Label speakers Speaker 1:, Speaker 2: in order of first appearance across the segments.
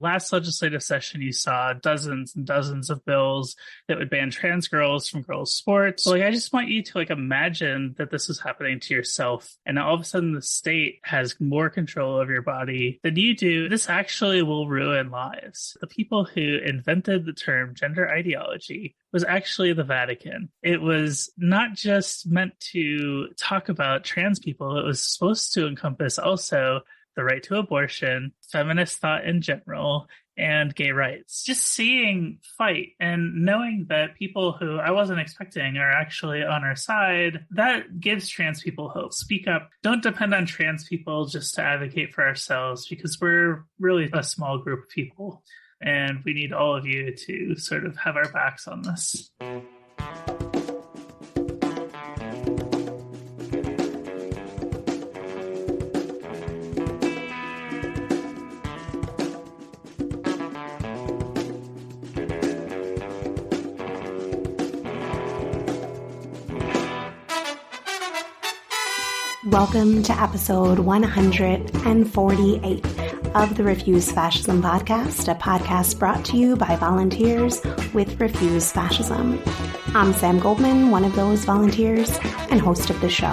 Speaker 1: Last legislative session, you saw dozens and dozens of bills that would ban trans girls from girls' sports. Like, I just want you to imagine that this is happening to yourself. And now all of a sudden the state has more control of your body than you do. This actually will ruin lives. The people who invented the term gender ideology was actually the Vatican. It was not just meant to talk about trans people. It was supposed to encompass also the right to abortion, feminist thought in general, and gay rights. Just seeing fight and knowing that people who I wasn't expecting are actually on our side, that gives trans people hope. Speak up. Don't depend on trans people just to advocate for ourselves, because we're really a small group of people, and we need all of you to sort of have our backs on this.
Speaker 2: Welcome to episode 148 of the Refuse Fascism podcast, a podcast brought to you by volunteers with Refuse Fascism. I'm Sam Goldman, one of those volunteers and host of the show.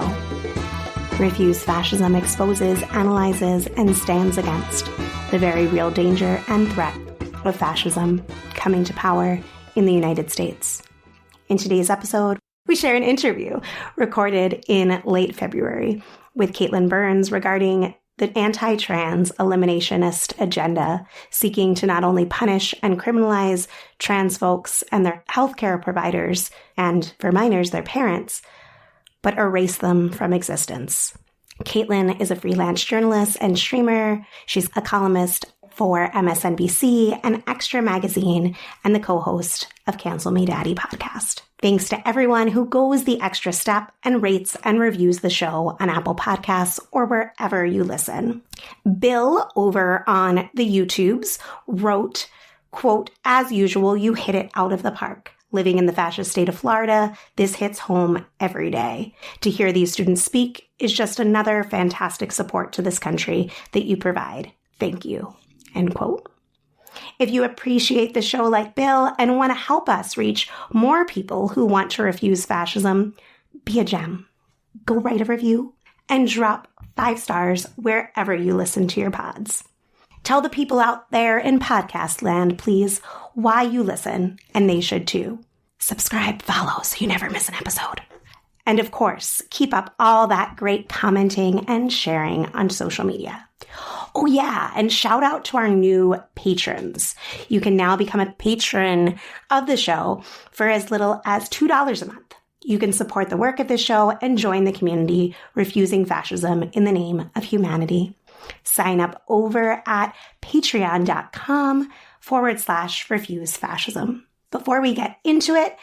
Speaker 2: Refuse Fascism exposes, analyzes, and stands against the very real danger and threat of fascism coming to power in the United States. In today's episode, we share an interview recorded in late February with Katelyn Burns regarding the anti-trans eliminationist agenda, seeking to not only punish and criminalize trans folks and their healthcare providers, and for minors, their parents, but erase them from existence. Katelyn is a freelance journalist and streamer. She's a columnist for MSNBC and Extra Magazine, and the co-host of Cancel Me Daddy podcast. Thanks to everyone who goes the extra step and rates and reviews the show on Apple Podcasts or wherever you listen. Bill over on the YouTubes wrote, quote, "As usual, you hit it out of the park. Living in the fascist state of Florida, this hits home every day. To hear these students speak is just another fantastic support to this country that you provide. Thank you." End quote. If you appreciate the show like Bill and want to help us reach more people who want to refuse fascism, be a gem. Go write a review and drop 5 stars wherever you listen to your pods. Tell the people out there in podcast land, please, why you listen, and they should too. Subscribe, follow, so you never miss an episode. And of course, keep up all that great commenting and sharing on social media. Oh yeah, and shout out to our new patrons. You can now become a patron of the show for as little as $2 a month. You can support the work of the show and join the community refusing fascism in the name of humanity. Sign up over at patreon.com/refuse fascism. Before we get into it,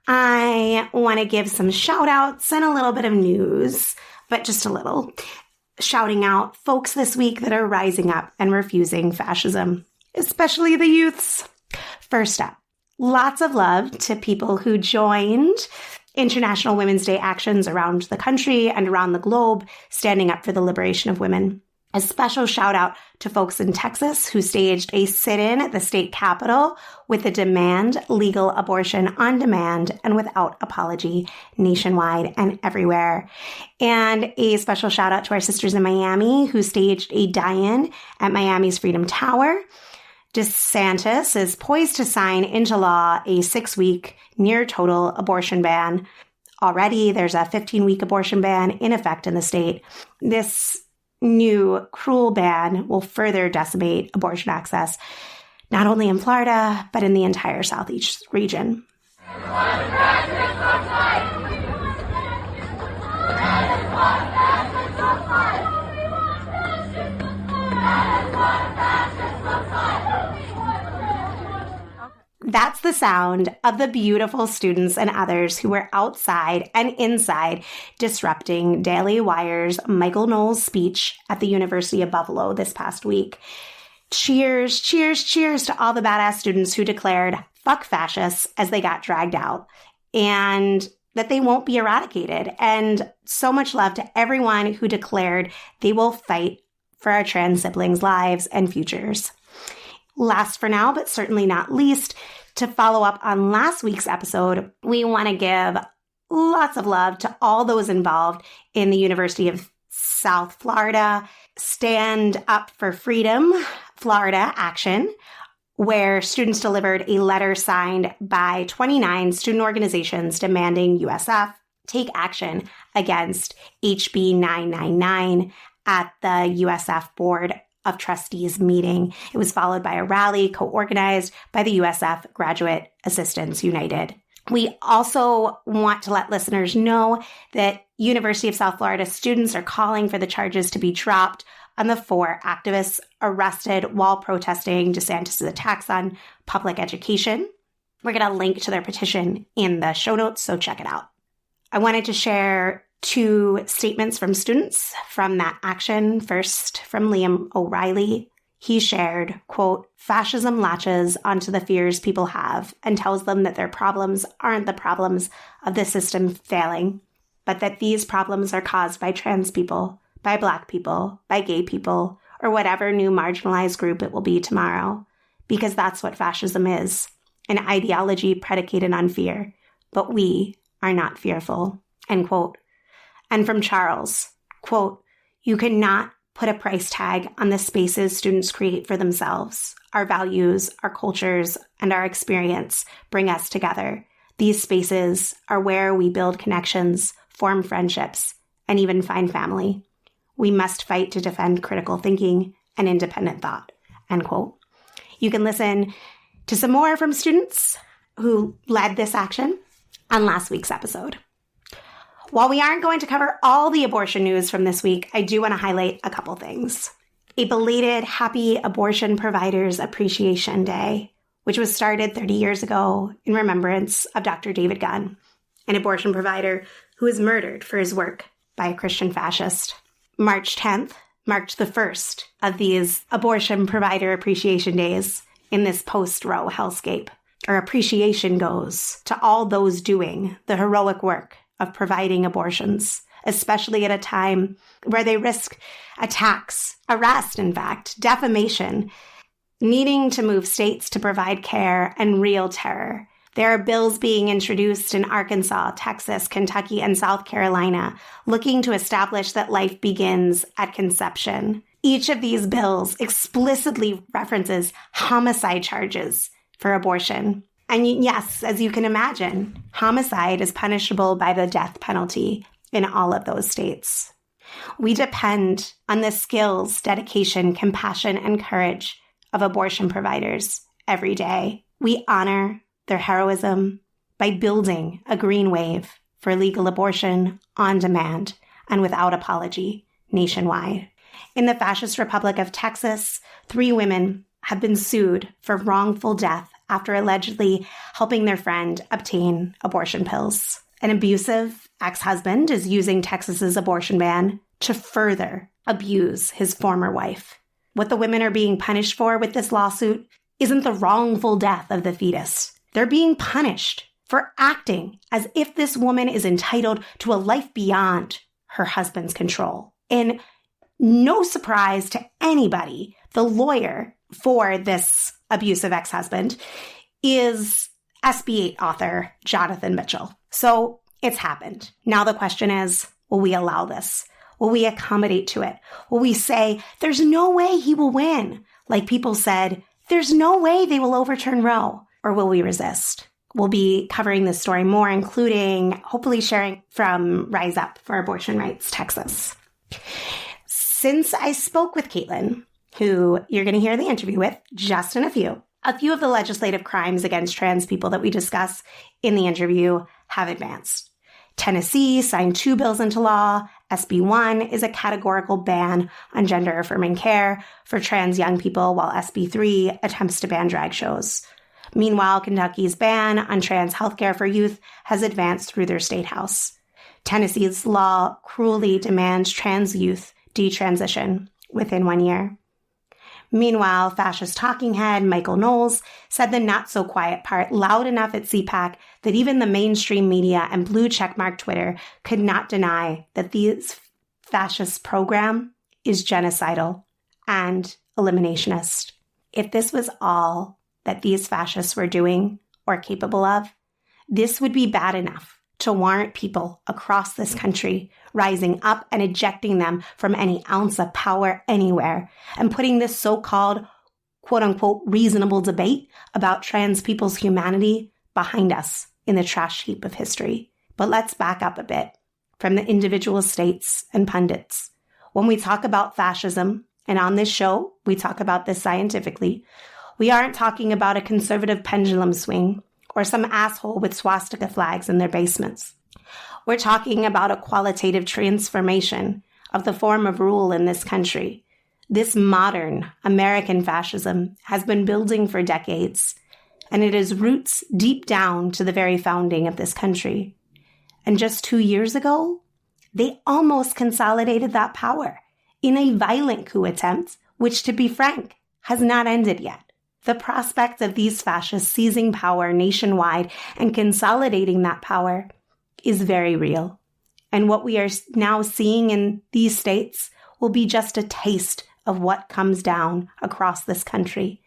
Speaker 2: I want to give some shout outs and a little bit of news, but just a little. Shouting out folks this week that are rising up and refusing fascism, especially the youths. First up, lots of love to people who joined International Women's Day actions around the country and around the globe, standing up for the liberation of women. A special shout out to folks in Texas who staged a sit-in at the state capitol with the demand legal abortion on demand and without apology nationwide and everywhere. And a special shout out to our sisters in Miami who staged a die-in at Miami's Freedom Tower. DeSantis is poised to sign into law a 6-week near total abortion ban. Already there's a 15-week abortion ban in effect in the state. This new cruel ban will further decimate abortion access, not only in Florida, but in the entire Southeast region. That's the sound of the beautiful students and others who were outside and inside disrupting Daily Wire's Michael Knowles' speech at the University of Buffalo this past week. Cheers, cheers, cheers to all the badass students who declared fuck fascists as they got dragged out and that they won't be eradicated. And so much love to everyone who declared they will fight for our trans siblings' lives and futures. Last for now, but certainly not least, to follow up on last week's episode, we want to give lots of love to all those involved in the University of South Florida Stand Up for Freedom Florida action, where students delivered a letter signed by 29 student organizations demanding USF take action against HB 999 at the USF Board of Trustees meeting. It was followed by a rally co-organized by the USF Graduate Assistants United. We also want to let listeners know that University of South Florida students are calling for the charges to be dropped on the 4 activists arrested while protesting DeSantis' attacks on public education. We're going to link to their petition in the show notes, so check it out. I wanted to share 2 statements from students from that action. First, from Liam O'Reilly. He shared, quote, "Fascism latches onto the fears people have and tells them that their problems aren't the problems of the system failing, but that these problems are caused by trans people, by Black people, by gay people, or whatever new marginalized group it will be tomorrow. Because that's what fascism is, an ideology predicated on fear. But we are not fearful," end quote. And from Charles, quote, "You cannot put a price tag on the spaces students create for themselves. Our values, our cultures, and our experience bring us together. These spaces are where we build connections, form friendships, and even find family. We must fight to defend critical thinking and independent thought," end quote. You can listen to some more from students who led this action on last week's episode. While we aren't going to cover all the abortion news from this week, I do want to highlight a couple things. A belated Happy Abortion Providers Appreciation Day, which was started 30 years ago in remembrance of Dr. David Gunn, an abortion provider who was murdered for his work by a Christian fascist. March 10th marked the first of these Abortion Provider Appreciation Days in this post-Roe hellscape. Our appreciation goes to all those doing the heroic work of providing abortions, especially at a time where they risk attacks, arrest, in fact, defamation, needing to move states to provide care, and real terror. There are bills being introduced in Arkansas, Texas, Kentucky, and South Carolina looking to establish that life begins at conception. Each of these bills explicitly references homicide charges for abortion. And yes, as you can imagine, homicide is punishable by the death penalty in all of those states. We depend on the skills, dedication, compassion, and courage of abortion providers every day. We honor their heroism by building a green wave for legal abortion on demand and without apology nationwide. In the fascist Republic of Texas, 3 women have been sued for wrongful death after allegedly helping their friend obtain abortion pills. An abusive ex-husband is using Texas's abortion ban to further abuse his former wife. What the women are being punished for with this lawsuit isn't the wrongful death of the fetus. They're being punished for acting as if this woman is entitled to a life beyond her husband's control. And no surprise to anybody, the lawyer for this abusive ex-husband is SB 8 author Jonathan Mitchell. So it's happened. Now the question is, will we allow this? Will we accommodate to it? Will we say, there's no way he will win? Like people said, there's no way they will overturn Roe. Or will we resist? We'll be covering this story more, including hopefully sharing from Rise Up for Abortion Rights, Texas. Since I spoke with Katelyn, who you're going to hear the interview with just in a few of the legislative crimes against trans people that we discuss in the interview have advanced. Tennessee signed 2 bills into law. SB 1 is a categorical ban on gender-affirming care for trans young people, while SB 3 attempts to ban drag shows. Meanwhile, Kentucky's ban on trans healthcare for youth has advanced through their state house. Tennessee's law cruelly demands trans youth detransition within 1 year. Meanwhile, fascist talking head Michael Knowles said the not-so-quiet part loud enough at CPAC that even the mainstream media and blue checkmark Twitter could not deny that this fascist program is genocidal and eliminationist. If this was all that these fascists were doing or capable of, this would be bad enough to warrant people across this country rising up and ejecting them from any ounce of power anywhere and putting this so-called quote-unquote reasonable debate about trans people's humanity behind us in the trash heap of history. But let's back up a bit from the individual states and pundits. When we talk about fascism, and on this show, we talk about this scientifically, we aren't talking about a conservative pendulum swing or some asshole with swastika flags in their basements. We're talking about a qualitative transformation of the form of rule in this country. This modern American fascism has been building for decades, and it has roots deep down to the very founding of this country. And just 2 years ago, they almost consolidated that power in a violent coup attempt, which, to be frank, has not ended yet. The prospect of these fascists seizing power nationwide and consolidating that power is very real. And what we are now seeing in these states will be just a taste of what comes down across this country,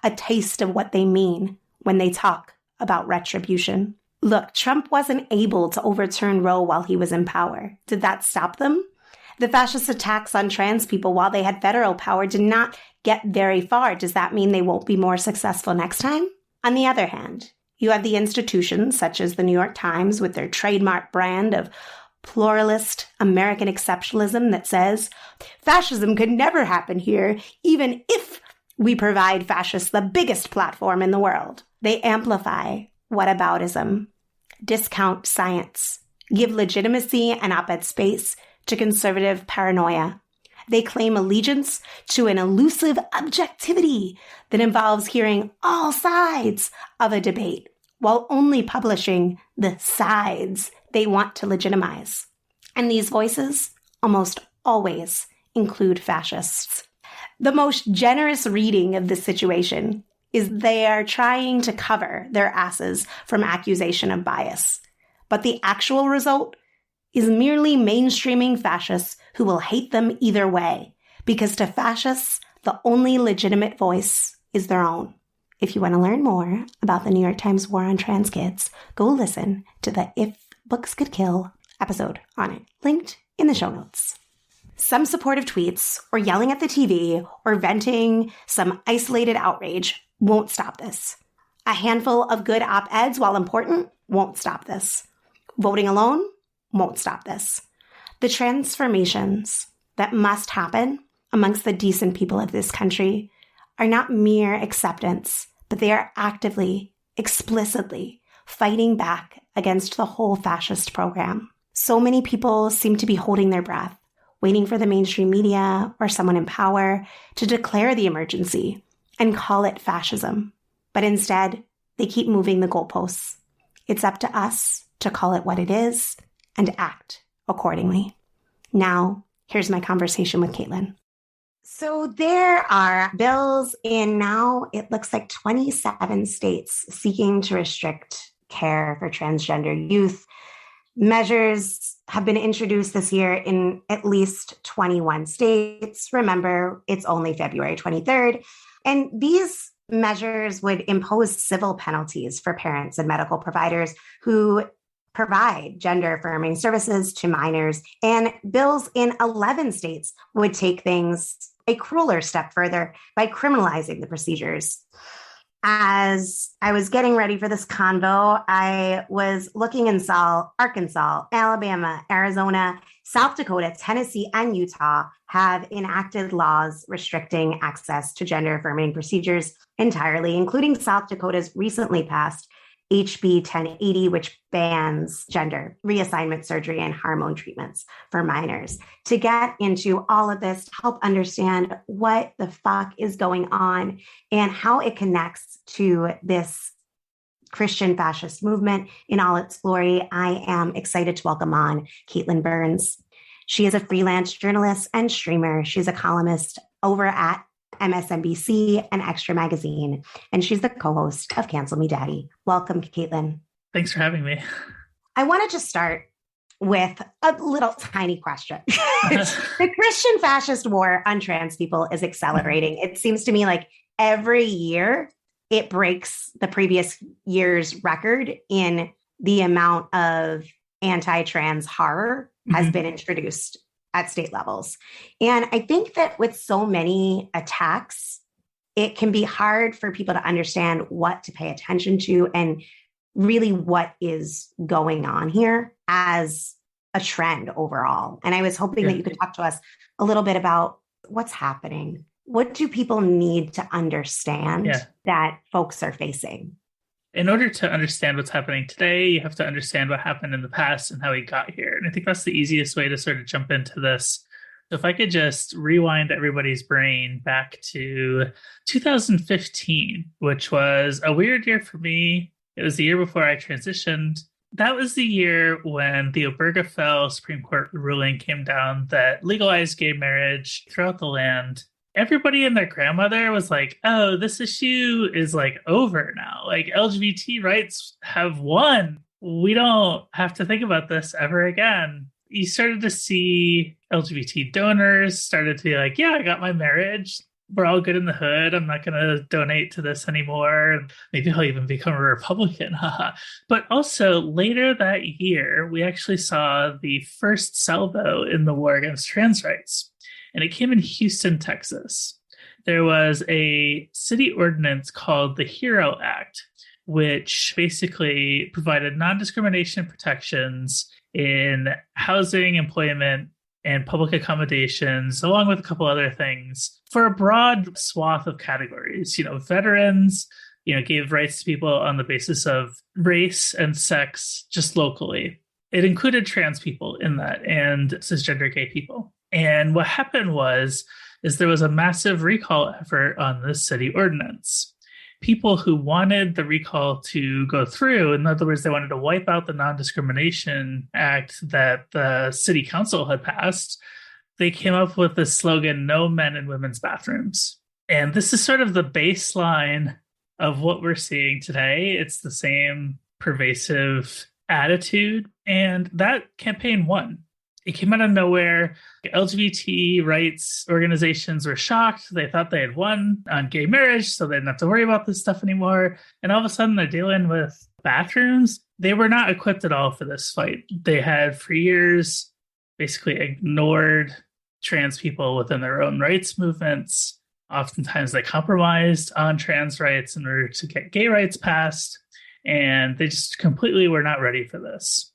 Speaker 2: a taste of what they mean when they talk about retribution. Look, Trump wasn't able to overturn Roe while he was in power. Did that stop them? The fascist attacks on trans people while they had federal power did not get very far. Does that mean they won't be more successful next time? On the other hand, you have the institutions such as the New York Times with their trademark brand of pluralist American exceptionalism that says fascism could never happen here, even if we provide fascists the biggest platform in the world. They amplify whataboutism, discount science, give legitimacy and op-ed space to conservative paranoia. They claim allegiance to an elusive objectivity that involves hearing all sides of a debate while only publishing the sides they want to legitimize. And these voices almost always include fascists. The most generous reading of this situation is they are trying to cover their asses from accusation of bias. But the actual result is merely mainstreaming fascists who will hate them either way, because to fascists, the only legitimate voice is their own. If you want to learn more about the New York Times war on trans kids, go listen to the If Books Could Kill episode on it, linked in the show notes. Some supportive tweets or yelling at the TV or venting some isolated outrage won't stop this. A handful of good op-eds, while important, won't stop this. Voting alone won't stop this. The transformations that must happen amongst the decent people of this country are not mere acceptance, but they are actively, explicitly fighting back against the whole fascist program. So many people seem to be holding their breath, waiting for the mainstream media or someone in power to declare the emergency and call it fascism. But instead, they keep moving the goalposts. It's up to us to call it what it is and act accordingly. Now, here's my conversation with Katelyn. So there are bills in now, it looks like 27 states seeking to restrict care for transgender youth. Measures have been introduced this year in at least 21 states. Remember, it's only February 23rd. And these measures would impose civil penalties for parents and medical providers who provide gender-affirming services to minors. And bills in 11 states would take things a crueler step further by criminalizing the procedures. As I was getting ready for this convo, I was looking and saw Arkansas, Alabama, Arizona, South Dakota, Tennessee, and Utah have enacted laws restricting access to gender-affirming procedures entirely, including South Dakota's recently passed HB 1080, which bans gender reassignment surgery and hormone treatments for minors. To get into all of this, to help understand what the fuck is going on and how it connects to this Christian fascist movement in all its glory, I am excited to welcome on Katelyn Burns. She is a freelance journalist and streamer. She's a columnist over at MSNBC and Extra Magazine, and she's the co-host of Cancel Me Daddy. Welcome, Katelyn.
Speaker 1: Thanks for having me.
Speaker 2: I want to just start with a little tiny question. The Christian fascist war on trans people is accelerating. It seems to me like every year it breaks the previous year's record in the amount of anti-trans horror has been introduced at state levels. And I think that with so many attacks, it can be hard for people to understand what to pay attention to and really what is going on here as a trend overall. And I was hoping that you could talk to us a little bit about what's happening. What do people need to understand that folks are facing?
Speaker 1: In order to understand what's happening today, you have to understand what happened in the past and how we got here. And I think that's the easiest way to sort of jump into this. So if I could just rewind everybody's brain back to 2015, which was a weird year for me. It was the year before I transitioned. That was the year when the Obergefell Supreme Court ruling came down that legalized gay marriage throughout the land. Everybody and their grandmother was like, oh, this issue is like over now. Like LGBT rights have won. We don't have to think about this ever again. You started to see LGBT donors started to be like, yeah, I got my marriage. We're all good in the hood. I'm not going to donate to this anymore. Maybe I'll even become a Republican. But also later that year, we actually saw the first salvo in the war against trans rights. And it came in Houston, Texas. There was a city ordinance called the HERO Act, which basically provided non-discrimination protections in housing, employment, and public accommodations, along with a couple other things, for a broad swath of categories. Veterans, gave rights to people on the basis of race and sex just locally. It included trans people in that and cisgender gay people. And what happened is there was a massive recall effort on this city ordinance. People who wanted the recall to go through, in other words, they wanted to wipe out the Non-Discrimination Act that the city council had passed, they came up with the slogan, "No men in women's bathrooms." And this is sort of the baseline of what we're seeing today. It's the same pervasive attitude. And that campaign won. It came out of nowhere. LGBT rights organizations were shocked. They thought they had won on gay marriage, so they didn't have to worry about this stuff anymore. And all of a sudden, they're dealing with bathrooms. They were not equipped at all for this fight. They had, for years, basically ignored trans people within their own rights movements. Oftentimes, they compromised on trans rights in order to get gay rights passed. And they just completely were not ready for this.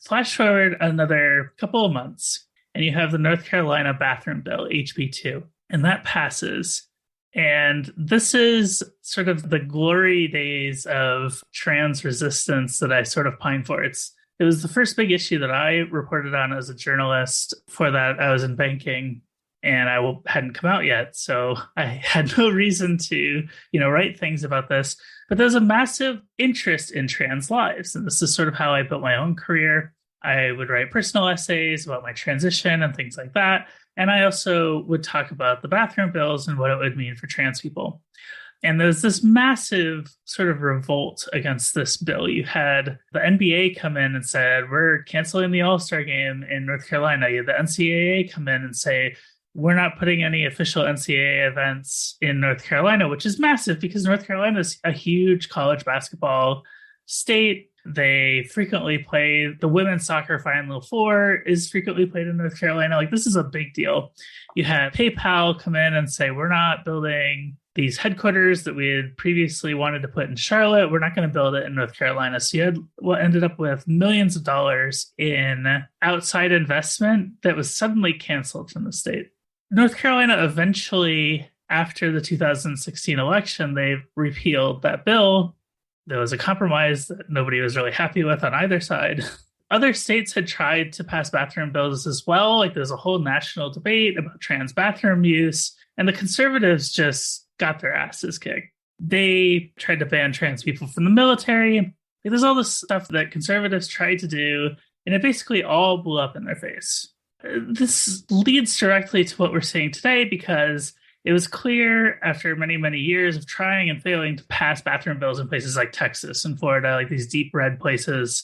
Speaker 1: Flash forward another couple of months, and you have the North Carolina bathroom bill, HB2, and that passes. And this is sort of the glory days of trans resistance that I sort of pine for. It was the first big issue that I reported on as a journalist. For that, I was in banking, and I hadn't come out yet, so I had no reason to, write things about this. But there's a massive interest in trans lives, and this is sort of how I built my own career. I would write personal essays about my transition and things like that. And I also would talk about the bathroom bills and what it would mean for trans people. And there's this massive sort of revolt against this bill. You had the NBA come in and said, we're canceling the All-Star game in North Carolina. You had the NCAA come in and say, we're not putting any official NCAA events in North Carolina, which is massive because North Carolina is a huge college basketball state. They frequently play the women's soccer Final Four is frequently played in North Carolina. Like, this is a big deal. You had PayPal come in and say, we're not building these headquarters that we had previously wanted to put in Charlotte. We're not going to build it in North Carolina. So you had what ended up with millions of dollars in outside investment that was suddenly canceled from the state. North Carolina eventually, after the 2016 election, they repealed that bill. There was a compromise that nobody was really happy with on either side. Other states had tried to pass bathroom bills as well. Like, there's a whole national debate about trans bathroom use, and the conservatives just got their asses kicked. They tried to ban trans people from the military. There's all this stuff that conservatives tried to do, and it basically all blew up in their face. This leads directly to what we're seeing today, because it was clear after many, many years of trying and failing to pass bathroom bills in places like Texas and Florida, like these deep red places,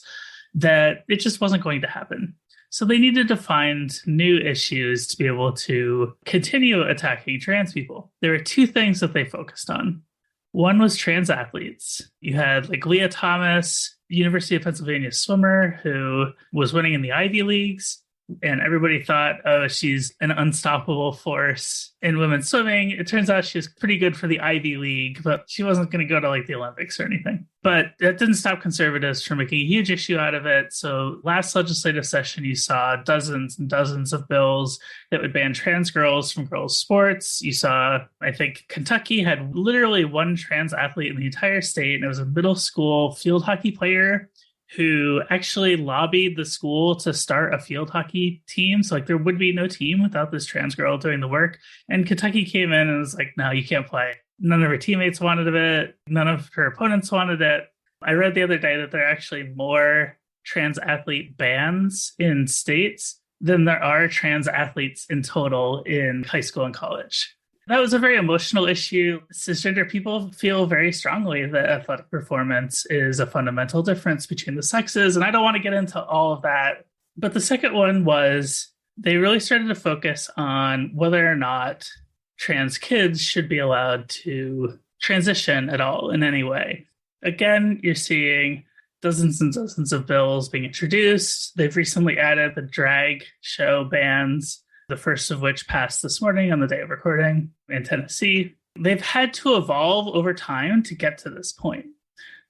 Speaker 1: that it just wasn't going to happen. So they needed to find new issues to be able to continue attacking trans people. There were two things that they focused on. One was trans athletes. You had like Leah Thomas, University of Pennsylvania swimmer, who was winning in the Ivy Leagues. And everybody thought, oh, she's an unstoppable force in women's swimming. It turns out she was pretty good for the Ivy League, but she wasn't going to go to like the Olympics or anything. But that didn't stop conservatives from making a huge issue out of it. So last legislative session, you saw dozens and dozens of bills that would ban trans girls from girls' sports. You saw, I think, Kentucky had literally one trans athlete in the entire state, and it was a middle school field hockey player who actually lobbied the school to start a field hockey team. So like there would be no team without this trans girl doing the work. And Kentucky came in and was like, no, you can't play. None of her teammates wanted it. None of her opponents wanted it. I read the other day that there are actually more trans athlete bans in states than there are trans athletes in total in high school and college. That was a very emotional issue. Cisgender people feel very strongly that athletic performance is a fundamental difference between the sexes, and I don't want to get into all of that. But the second one was they really started to focus on whether or not trans kids should be allowed to transition at all in any way. Again, you're seeing dozens and dozens of bills being introduced. They've recently added the drag show bans, the first of which passed this morning on the day of recording in Tennessee. They've had to evolve over time to get to this point.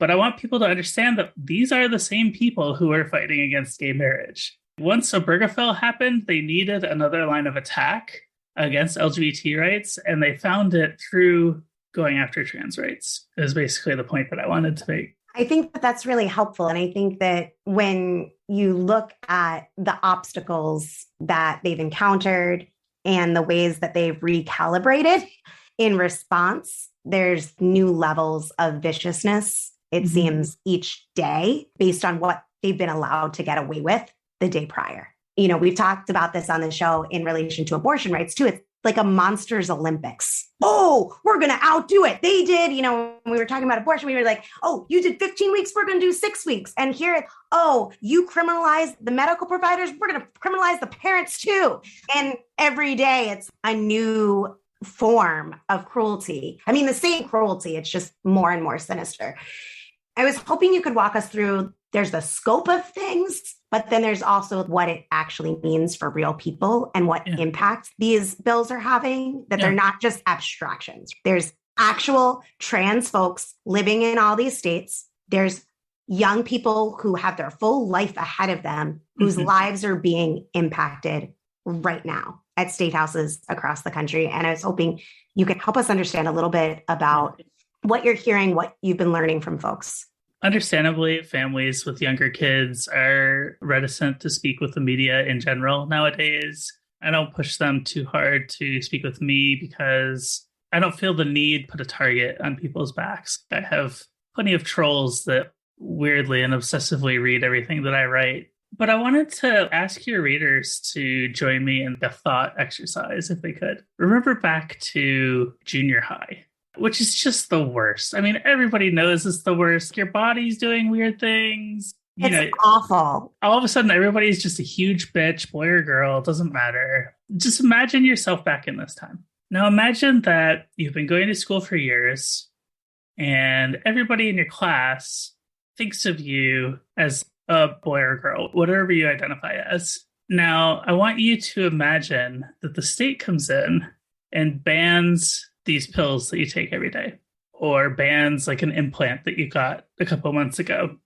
Speaker 1: But I want people to understand that these are the same people who are fighting against gay marriage. Once Obergefell happened, they needed another line of attack against LGBT rights, and they found it through going after trans rights, is basically the point that I wanted to make.
Speaker 2: I think that that's really helpful. And I think that when you look at the obstacles that they've encountered and the ways that they've recalibrated in response, there's new levels of viciousness, it seems, each day based on what they've been allowed to get away with the day prior. You know, we've talked about this on the show in relation to abortion rights too. It's like a monsters Olympics. Oh, we're going to outdo it. They did, you know, when we were talking about abortion, we were like, oh, you did 15 weeks. We're going to do 6 weeks. And here, oh, you criminalize the medical providers. We're going to criminalize the parents too. And every day it's a new form of cruelty. I mean, the same cruelty, it's just more and more sinister. I was hoping you could walk us through, there's the scope of things, but then there's also what it actually means for real people and what impact these bills are having, that they're not just abstractions. There's actual trans folks living in all these states. There's young people who have their full life ahead of them, whose lives are being impacted right now at state houses across the country. And I was hoping you could help us understand a little bit about what you're hearing, what you've been learning from folks.
Speaker 1: Understandably, families with younger kids are reticent to speak with the media in general nowadays. I don't push them too hard to speak with me because I don't feel the need to put a target on people's backs. I have plenty of trolls that weirdly and obsessively read everything that I write. But I wanted to ask your readers to join me in a thought exercise, if they could. Remember back to junior high, which is just the worst. I mean, everybody knows it's the worst. Your body's doing weird things.
Speaker 2: It's awful.
Speaker 1: All of a sudden, everybody's just a huge bitch, boy or girl, it doesn't matter. Just imagine yourself back in this time. Now imagine that you've been going to school for years and everybody in your class thinks of you as a boy or girl, whatever you identify as. Now, I want you to imagine that the state comes in and bans these pills that you take every day, or bans like an implant that you got a couple of months ago.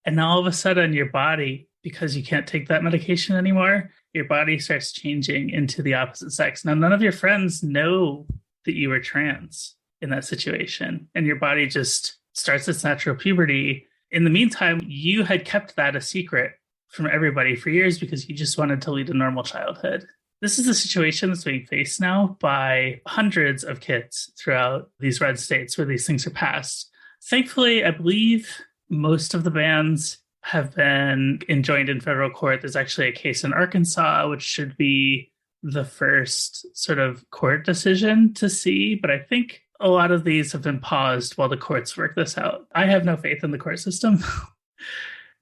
Speaker 1: And now all of a sudden your body, because you can't take that medication anymore, your body starts changing into the opposite sex. Now, none of your friends know that you were trans in that situation, and your body just starts its natural puberty. In the meantime, you had kept that a secret from everybody for years because you just wanted to lead a normal childhood. This is a situation that's being faced now by hundreds of kids throughout these red states where these things are passed. Thankfully, I believe most of the bans have been enjoined in federal court. There's actually a case in Arkansas, which should be the first sort of court decision to see. But I think a lot of these have been paused while the courts work this out. I have no faith in the court system.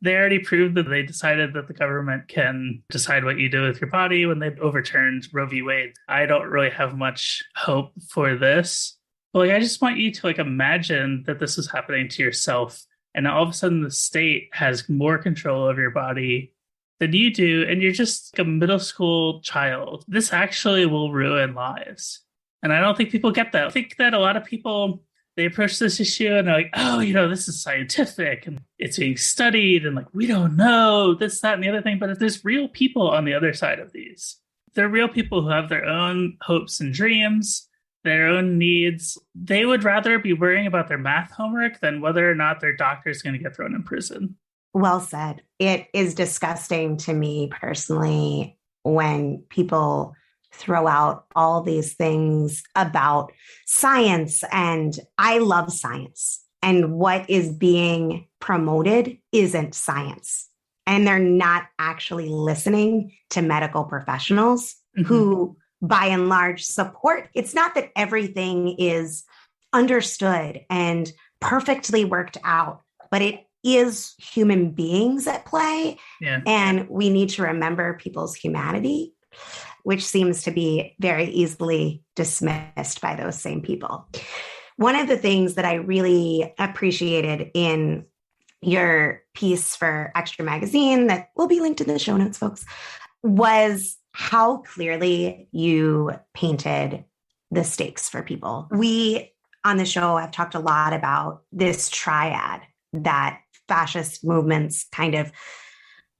Speaker 1: They already proved that they decided that the government can decide what you do with your body when they overturned Roe v. Wade. I don't really have much hope for this. But I just want you to imagine that this is happening to yourself. And all of a sudden the state has more control over your body than you do. And you're just a middle school child. This actually will ruin lives. And I don't think people get that. I think that a lot of people, they approach this issue and they're like, oh, this is scientific and it's being studied and we don't know this, that, and the other thing. But if there's real people on the other side of these, they're real people who have their own hopes and dreams, their own needs. They would rather be worrying about their math homework than whether or not their doctor is going to get thrown in prison.
Speaker 2: Well said. It is disgusting to me personally when people throw out all these things about science, and I love science, and what is being promoted isn't science. And they're not actually listening to medical professionals who, by and large, support. It's not that everything is understood and perfectly worked out, but it is human beings at play.
Speaker 1: Yeah.
Speaker 2: And we need to remember people's humanity, which seems to be very easily dismissed by those same people. One of the things that I really appreciated in your piece for Extra Magazine, that will be linked in the show notes, folks, was how clearly you painted the stakes for people. We on the show have talked a lot about this triad that fascist movements kind of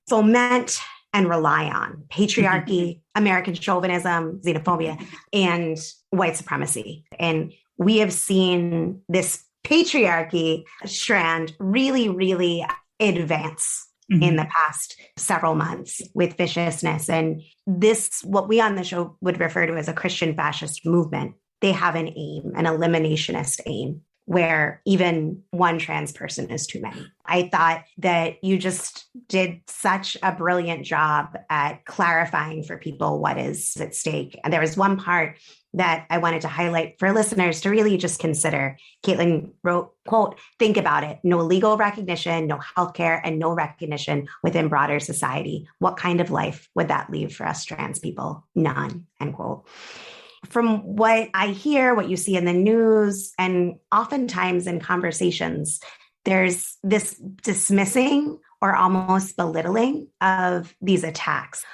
Speaker 2: foment and rely on: patriarchy, American chauvinism, xenophobia, and white supremacy. And we have seen this patriarchy strand really, really advance in the past several months with viciousness. And this, what we on the show would refer to as a Christian fascist movement, they have an aim, an eliminationist aim, where even one trans person is too many. I thought that you just did such a brilliant job at clarifying for people what is at stake. And there was one part that I wanted to highlight for listeners to really just consider. Katelyn wrote, quote, "Think about it. No legal recognition, no healthcare, and no recognition within broader society. What kind of life would that leave for us trans people? None," end quote. From what I hear, what you see in the news, and oftentimes in conversations, there's this dismissing or almost belittling of these attacks.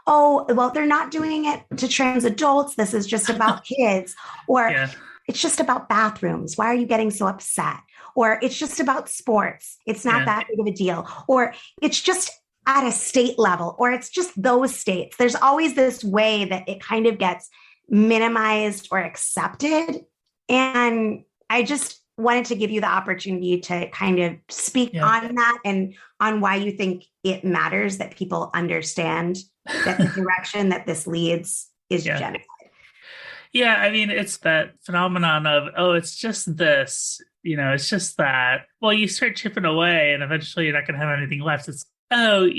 Speaker 2: Oh, well, they're not doing it to trans adults. This is just about kids. Or it's just about bathrooms. Why are you getting so upset? Or it's just about sports. It's not that big of a deal. Or it's just at a state level, or it's just those states. There's always this way that it kind of gets minimized or accepted. And I just wanted to give you the opportunity to kind of speak on that and on why you think it matters that people understand that the direction that this leads is genocide.
Speaker 1: Yeah, I mean, it's that phenomenon of, oh, it's just this, it's just that. Well, you start chipping away and eventually you're not going to have anything left. It's, oh,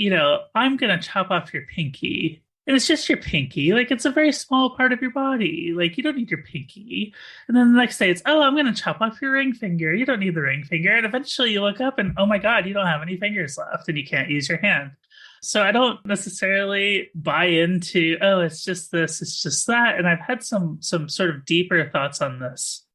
Speaker 1: I'm going to chop off your pinky. And it's just your pinky. It's a very small part of your body. You don't need your pinky. And then the next day it's, oh, I'm going to chop off your ring finger. You don't need the ring finger. And eventually you look up and, oh my God, you don't have any fingers left and you can't use your hand. So I don't necessarily buy into, oh, it's just this, it's just that. And I've had some sort of deeper thoughts on this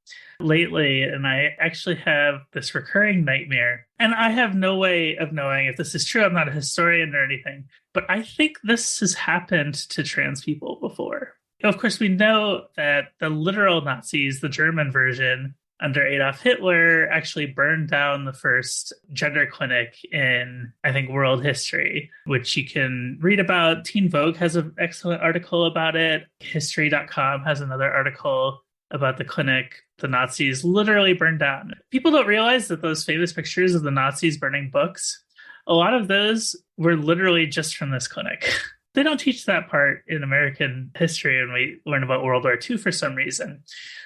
Speaker 1: lately, and I actually have this recurring nightmare. And I have no way of knowing if this is true. I'm not a historian or anything, but I think this has happened to trans people before. Of course, we know that the literal Nazis, the German version, under Adolf Hitler, actually burned down the first gender clinic in, I think, world history, which you can read about. Teen Vogue has an excellent article about it. History.com has another article about the clinic the Nazis literally burned down. People don't realize that those famous pictures of the Nazis burning books, a lot of those were literally just from this clinic. They don't teach that part in American history when we learn about World War II for some reason.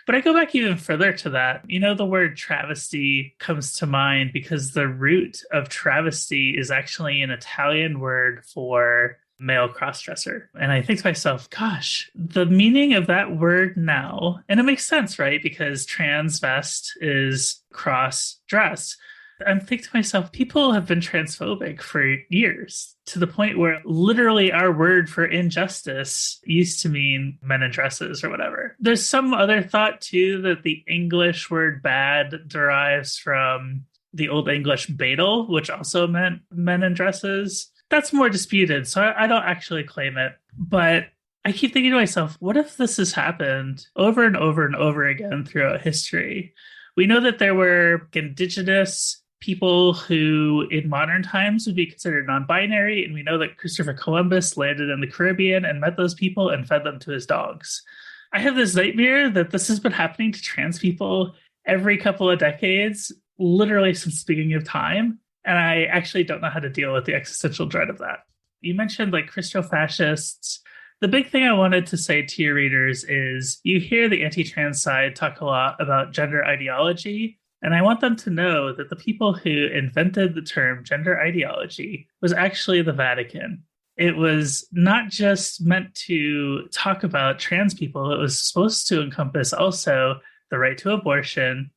Speaker 1: But I go back even further to that. The word travesty comes to mind because the root of travesty is actually an Italian word for male crossdresser. And I think to myself, gosh, the meaning of that word now, and it makes sense, right? Because transvest is cross-dress. I'm thinking to myself, people have been transphobic for years to the point where literally our word for injustice used to mean men in dresses or whatever. There's some other thought too that the English word bad derives from the Old English badal, which also meant men in dresses. That's more disputed, so I don't actually claim it. But I keep thinking to myself, what if this has happened over and over and over again throughout history? We know that there were indigenous people who in modern times would be considered non-binary, and we know that Christopher Columbus landed in the Caribbean and met those people and fed them to his dogs. I have this nightmare that this has been happening to trans people every couple of decades, literally since the beginning of time, and I actually don't know how to deal with the existential dread of that. You mentioned like Christo-fascists. The big thing I wanted to say to your readers is you hear the anti-trans side talk a lot about gender ideology, and I want them to know that the people who invented the term gender ideology was actually the Vatican. It was not just meant to talk about trans people, it was supposed to encompass also the right to abortion,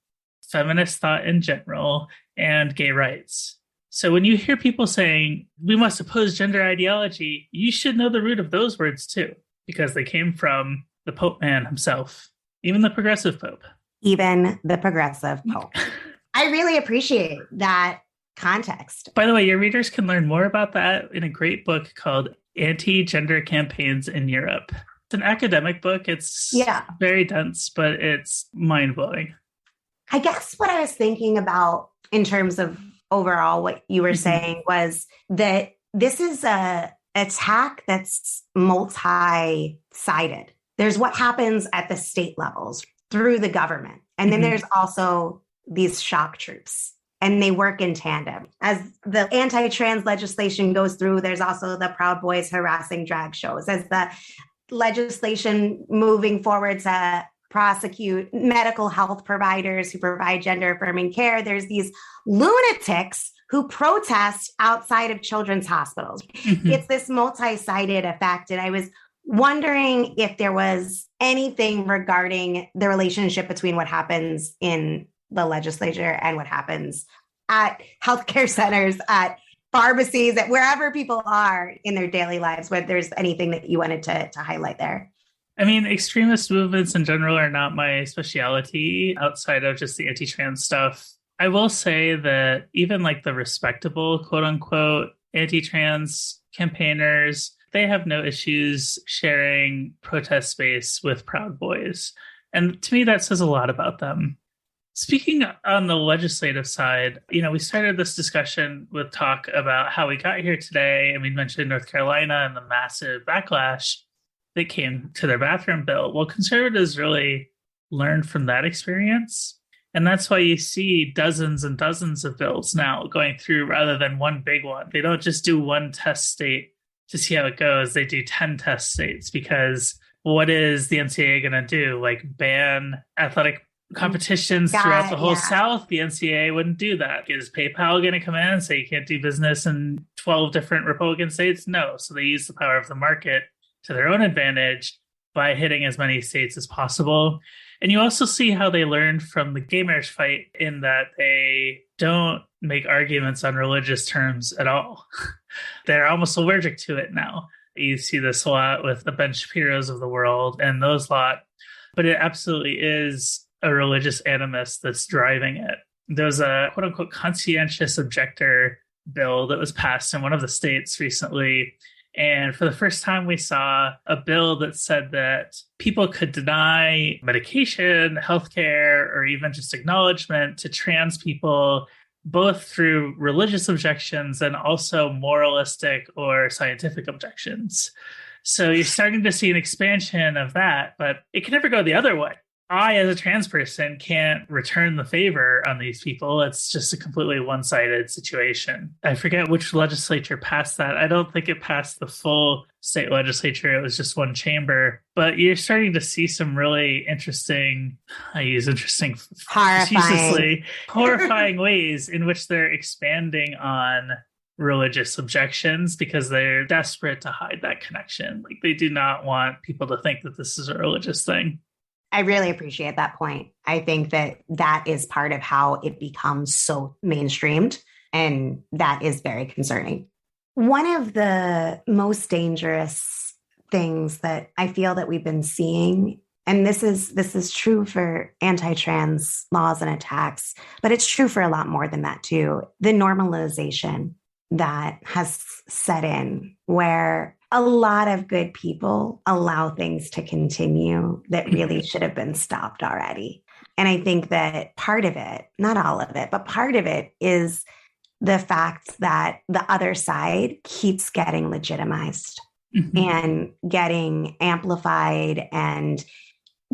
Speaker 1: feminist thought in general, and gay rights. So when you hear people saying, we must oppose gender ideology, you should know the root of those words too, because they came from the Pope man himself, even the progressive Pope.
Speaker 2: Even the progressive Pope. I really appreciate that context.
Speaker 1: By the way, your readers can learn more about that in a great book called Anti-Gender Campaigns in Europe. It's an academic book. It's very dense, but it's mind-blowing.
Speaker 2: I guess what I was thinking about in terms of overall what you were saying was that this is a attack that's multi-sided. There's what happens at the state levels through the government. And then there's also these shock troops, and they work in tandem. As the anti-trans legislation goes through, there's also the Proud Boys harassing drag shows. As the legislation moving forward to prosecute medical health providers who provide gender affirming care, there's these lunatics who protest outside of children's hospitals. It's this multi-sided effect. And I was wondering if there was anything regarding the relationship between what happens in the legislature and what happens at healthcare centers, at pharmacies, at wherever people are in their daily lives, whether there's anything that you wanted to highlight there.
Speaker 1: I mean, extremist movements in general are not my specialty outside of just the anti-trans stuff. I will say that even like the respectable, quote unquote, anti-trans campaigners, they have no issues sharing protest space with Proud Boys. And to me, that says a lot about them. Speaking on the legislative side, we started this discussion with talk about how we got here today. And we mentioned North Carolina and the massive backlash that came to their bathroom bill. Well, conservatives really learned from that experience. And that's why you see dozens and dozens of bills now going through rather than one big one. They don't just do one test state to see how it goes. They do 10 test states because what is the NCAA going to do? Like ban athletic competitions throughout the whole South? The NCAA wouldn't do that. Is PayPal going to come in and say you can't do business in 12 different Republican states? No. So they use the power of the market to their own advantage by hitting as many states as possible. And you also see how they learned from the gay marriage fight in that they don't make arguments on religious terms at all. They're almost allergic to it now. You see this a lot with the Ben Shapiros of the world and those lot, but it absolutely is a religious animus that's driving it. There was a quote unquote conscientious objector bill that was passed in one of the states recently. And for the first time, we saw a bill that said that people could deny medication, healthcare, or even just acknowledgement to trans people, both through religious objections and also moralistic or scientific objections. So you're starting to see an expansion of that, but it can never go the other way. I, as a trans person, can't return the favor on these people. It's just a completely one-sided situation. I forget which legislature passed that. I don't think it passed the full state legislature. It was just one chamber. But you're starting to see some really interesting, I use interesting horrifying ways in which they're expanding on religious objections because they're desperate to hide that connection. Like they do not want people to think that this is a religious thing.
Speaker 2: I really appreciate that point. I think that is part of how it becomes so mainstreamed, and that is very concerning. One of the most dangerous things that I feel that we've been seeing, and this is true for anti-trans laws and attacks, but it's true for a lot more than that too, the normalization that has set in, where a lot of good people allow things to continue that really should have been stopped already. And I think that part of it, not all of it, but part of it is the fact that the other side keeps getting legitimized and getting amplified and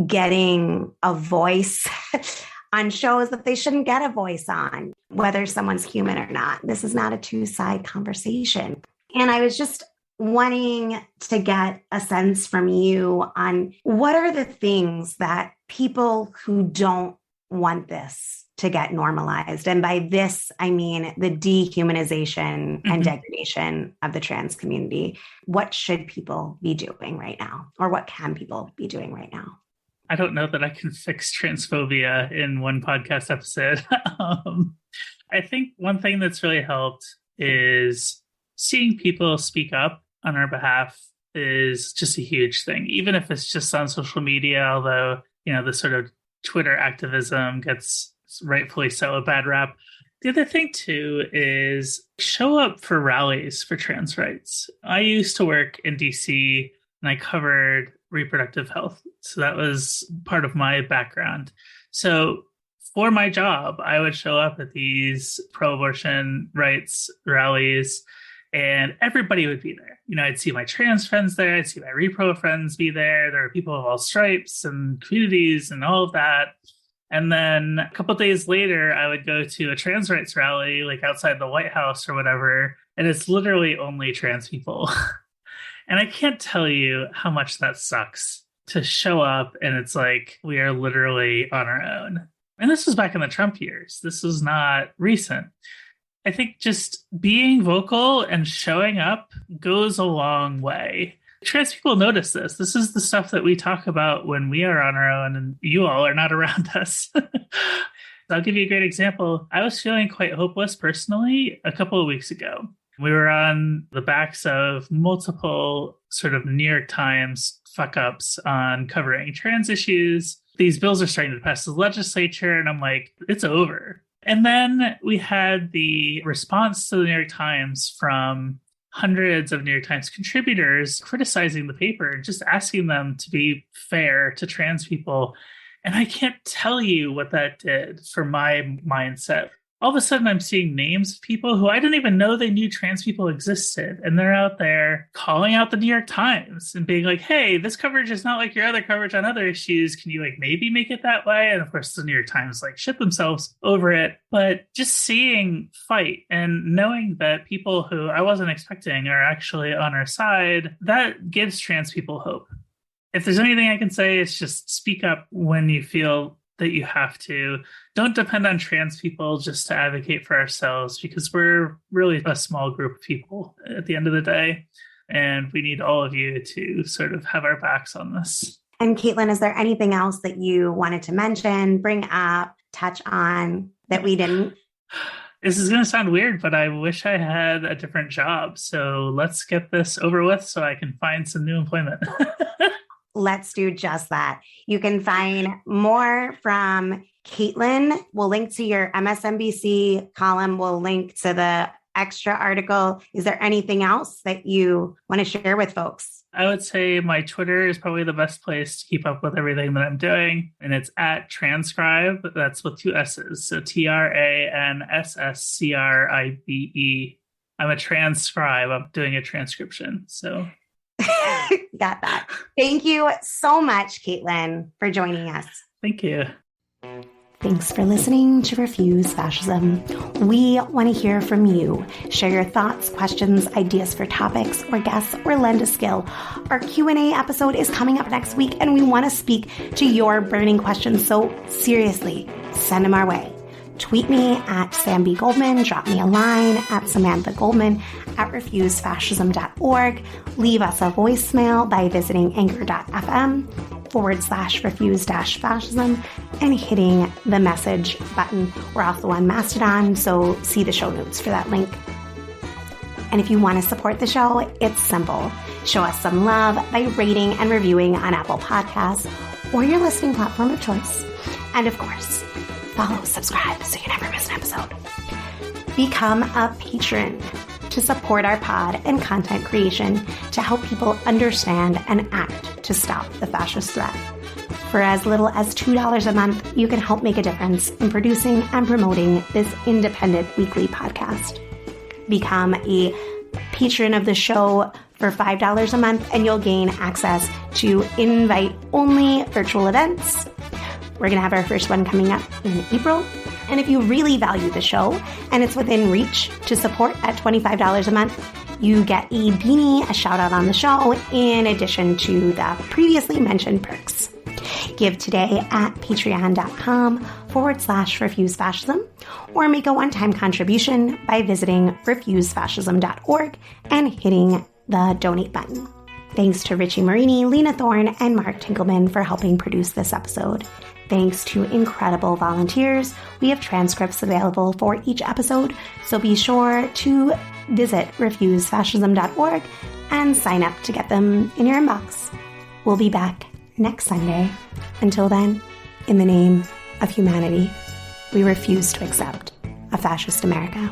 Speaker 2: getting a voice on shows that they shouldn't get a voice on, whether someone's human or not. This is not a two-side conversation. And I was just wanting to get a sense from you on what are the things that people who don't want this to get normalized. And by this, I mean the dehumanization and degradation of the trans community. What should people be doing right now? Or what can people be doing right now?
Speaker 1: I don't know that I can fix transphobia in one podcast episode. I think one thing that's really helped is seeing people speak up on our behalf is just a huge thing, even if it's just on social media, although, the sort of Twitter activism gets rightfully so a bad rap. The other thing, too, is show up for rallies for trans rights. I used to work in DC and I covered reproductive health. So that was part of my background. So for my job, I would show up at these pro-abortion rights rallies and everybody would be there. I'd see my trans friends there. I'd see my repro friends be there. There were people of all stripes and communities and all of that. And then a couple of days later, I would go to a trans rights rally, like outside the White House or whatever. And it's literally only trans people. And I can't tell you how much that sucks to show up. And it's like, we are literally on our own. And this was back in the Trump years. This was not recent. I think just being vocal and showing up goes a long way. Trans people notice this. This is the stuff that we talk about when we are on our own and you all are not around us. I'll give you a great example. I was feeling quite hopeless personally a couple of weeks ago. We were on the backs of multiple sort of New York Times fuck-ups on covering trans issues. These bills are starting to pass the legislature, and I'm like, it's over. And then we had the response to the New York Times from hundreds of New York Times contributors criticizing the paper and just asking them to be fair to trans people. And I can't tell you what that did for my mindset. All of a sudden, I'm seeing names of people who I didn't even know they knew trans people existed. And they're out there calling out the New York Times and being like, hey, this coverage is not like your other coverage on other issues. Can you maybe make it that way? And of course, the New York Times shit themselves over it. But just seeing fight and knowing that people who I wasn't expecting are actually on our side, that gives trans people hope. If there's anything I can say, it's just speak up when you feel that you have to. Don't depend on trans people just to advocate for ourselves, because we're really a small group of people at the end of the day. And we need all of you to sort of have our backs on this.
Speaker 2: And Katelyn, is there anything else that you wanted to mention, bring up, touch on that we didn't?
Speaker 1: This is going to sound weird, but I wish I had a different job. So let's get this over with so I can find some new employment.
Speaker 2: Let's do just that. You can find more from Katelyn. We'll link to your MSNBC column. We'll link to the extra article. Is there anything else that you want to share with folks?
Speaker 1: I would say my Twitter is probably the best place to keep up with everything that I'm doing. And it's at transcribe. That's with 2 S's. So TRANSSCRIBE. I'm a transcribe. I'm doing a transcription. So
Speaker 2: got that. Thank you so much, Katelyn, for joining us.
Speaker 1: Thank you.
Speaker 2: Thanks for listening to Refuse Fascism. We want to hear from you. Share your thoughts, questions, ideas for topics, or guests, or lend a skill. Our Q&A episode is coming up next week, and we want to speak to your burning questions. So seriously, send them our way. Tweet me at Sam B. Goldman, drop me a line at samanthagoldman at refusefascism.org. Leave us a voicemail by visiting anchor.fm/refuse-fascism and hitting the message button. We're also on Mastodon, so see the show notes for that link. And if you want to support the show, it's simple. Show us some love by rating and reviewing on Apple Podcasts or your listening platform of choice. And of course, follow, subscribe so you never miss an episode. Become a patron to support our pod and content creation to help people understand and act to stop the fascist threat. For as little as $2 a month, you can help make a difference in producing and promoting this independent weekly podcast. Become a patron of the show for $5 a month, and you'll gain access to invite-only virtual events. We're going to have our first one coming up in April. And if you really value the show and it's within reach to support at $25 a month, you get a beanie, a shout out on the show, in addition to the previously mentioned perks. Give today at patreon.com/refusefascism or make a one-time contribution by visiting refusefascism.org and hitting the donate button. Thanks to Richie Marini, Lena Thorne, and Mark Tinkleman for helping produce this episode. Thanks to incredible volunteers. We have transcripts available for each episode, so be sure to visit refusefascism.org and sign up to get them in your inbox. We'll be back next Sunday. Until then, in the name of humanity, we refuse to accept a fascist America.